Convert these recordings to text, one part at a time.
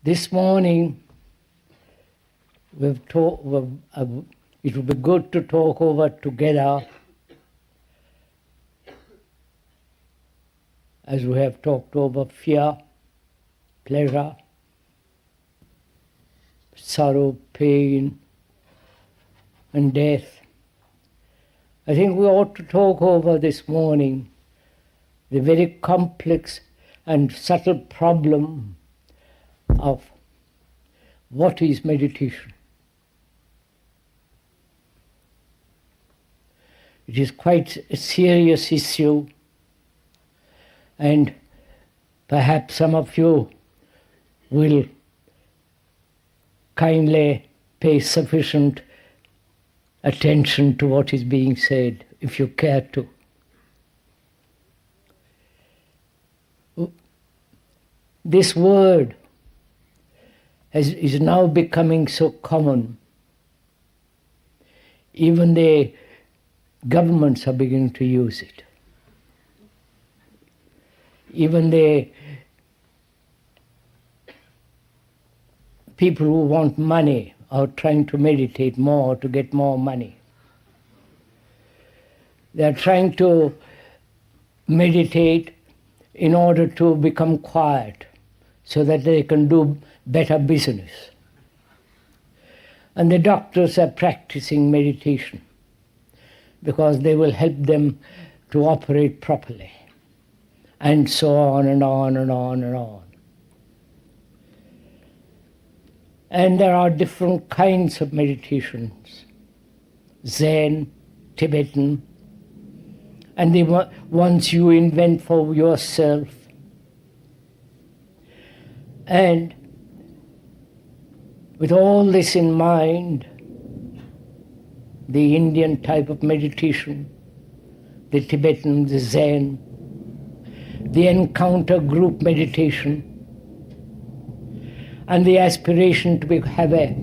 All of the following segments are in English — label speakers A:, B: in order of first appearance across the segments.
A: This morning, it would be good to talk over together, as we have talked over fear, pleasure, sorrow, pain, and death. I think we ought to talk over this morning the very complex and subtle problem of what is meditation. It is quite a serious issue, and perhaps some of you will kindly pay sufficient attention to what is being said, if you care to. This word is now becoming so common. Even the governments are beginning to use it. Even the people who want money are trying to meditate more to get more money. They are trying to meditate in order to become quiet so that they can do better business. And the doctors are practicing meditation because they will help them to operate properly, and so on and on and on and on. And there are different kinds of meditations, Zen, Tibetan, and the ones you invent for yourself. And with all this in mind, the Indian type of meditation, the Tibetan, the Zen, the encounter group meditation, and the aspiration to have a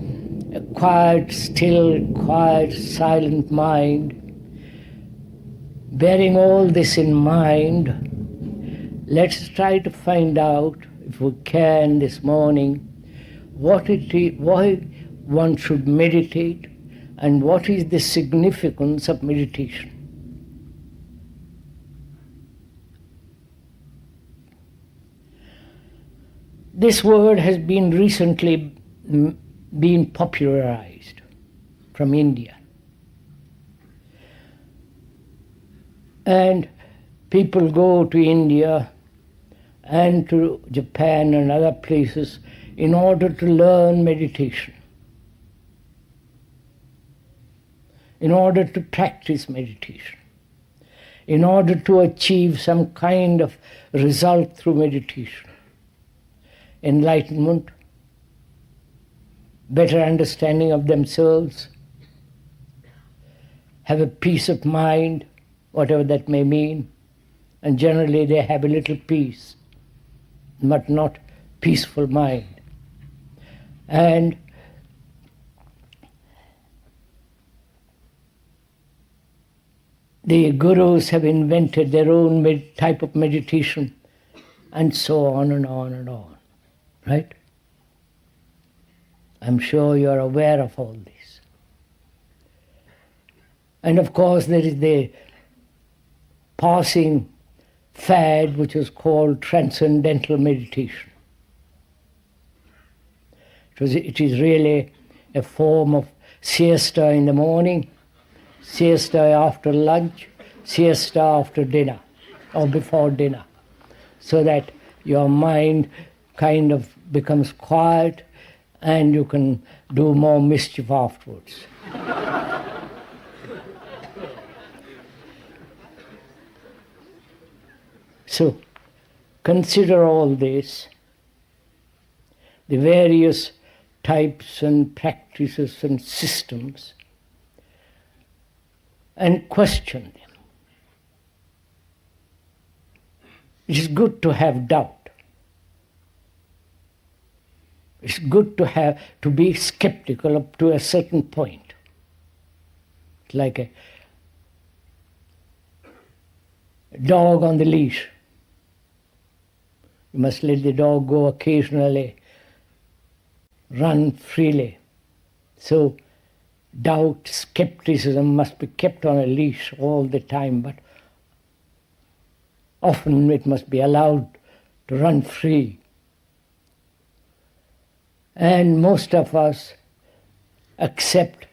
A: quiet, still, quiet, silent mind. Bearing all this in mind, let's try to find out, if we can this morning, what it is, why one should meditate, and what is the significance of meditation. This word has been recently been popularized from India. And people go to India and to Japan and other places in order to learn meditation, in order to practice meditation, in order to achieve some kind of result through meditation. Enlightenment, better understanding of themselves, have a peace of mind, whatever that may mean, and generally they have a little peace, but not peaceful mind. And the gurus have invented their own type of meditation, and so on and on and on. Right? I'm sure you are aware of all this. And of course there is the passing fad which is called transcendental meditation. It is really a form of siesta in the morning, siesta after lunch, siesta after dinner or before dinner, so that your mind kind of becomes quiet and you can do more mischief afterwards. So, consider all this, the various types and practices and systems, and question them. It is good to have doubt. It's good to be skeptical up to a certain point. It's like a dog on the leash. You must let the dog go occasionally run freely. So doubt, skepticism must be kept on a leash all the time, but often it must be allowed to run free. And most of us accept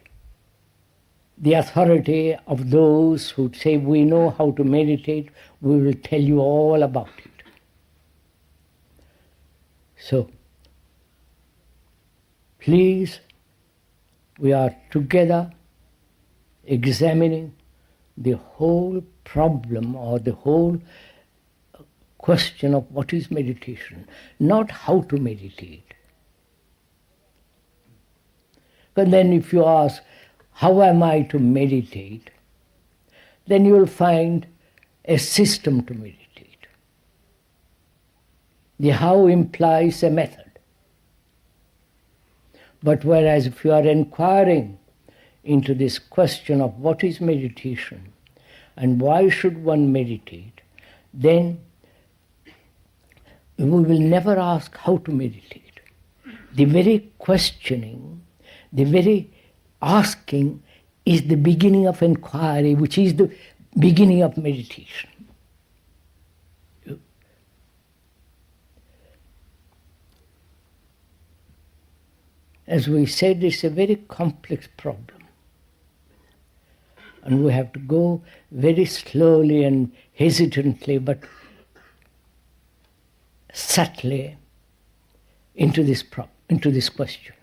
A: the authority of those who say, we know how to meditate, we will tell you all about it. So, please, we are together examining the whole problem or the whole question of what is meditation, not how to meditate. But then if you ask, how am I to meditate? Then you will find a system to meditate. The how implies a method. But whereas if you are inquiring into this question of what is meditation and why should one meditate, then we will never ask how to meditate. The very questioning, the very asking is the beginning of inquiry, which is the beginning of meditation. As we said, it's a very complex problem. And we have to go very slowly and hesitantly, but subtly into this question.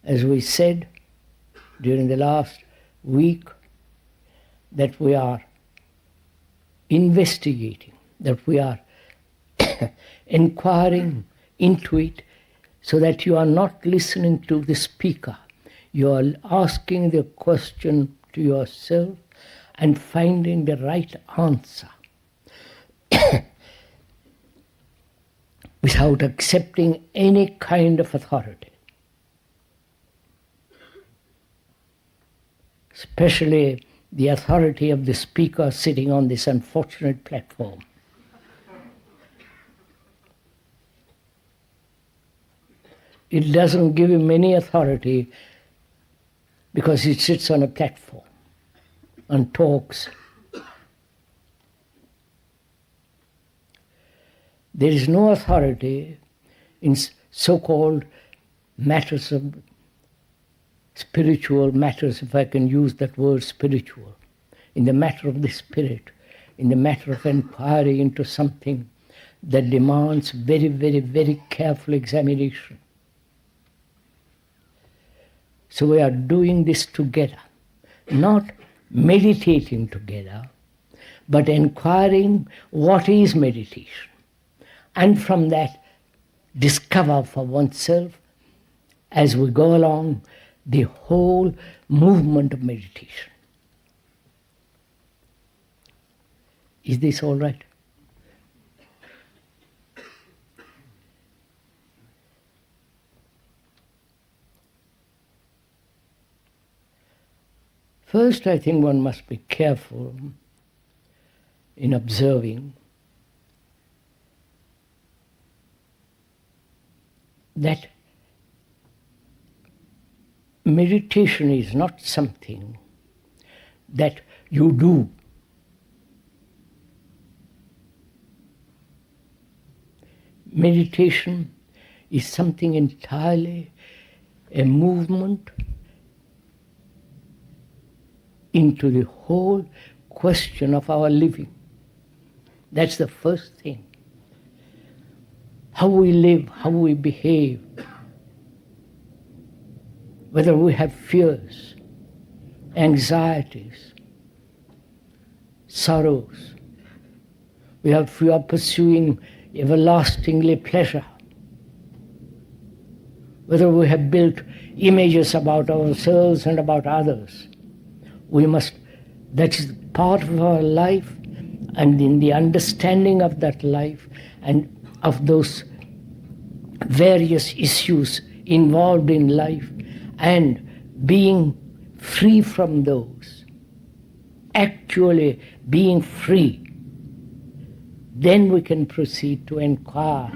A: As we said during the last week, that we are investigating, that we are inquiring into it, so that you are not listening to the speaker. You are asking the question to yourself and finding the right answer without accepting any kind of authority. Especially the authority of the speaker sitting on this unfortunate platform. It doesn't give him any authority because he sits on a platform and talks. There is no authority in so-called matters of spiritual matters, if I can use that word spiritual, in the matter of the spirit, in the matter of inquiry into something that demands very, very, very careful examination. So we are doing this together, not meditating together, but inquiring what is meditation. And from that, discover for oneself, as we go along, the whole movement of meditation. Is this all right? First, I think one must be careful in observing that meditation is not something that you do. Meditation is something entirely, a movement into the whole question of our living. That's the first thing. How we live, how we behave, whether we have fears, anxieties, sorrows, we are pursuing everlastingly pleasure, whether we have built images about ourselves and about others. That is part of our life, and in the understanding of that life and of those various issues involved in life, and being free from those, actually being free, then we can proceed to inquire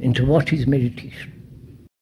A: into what is meditation.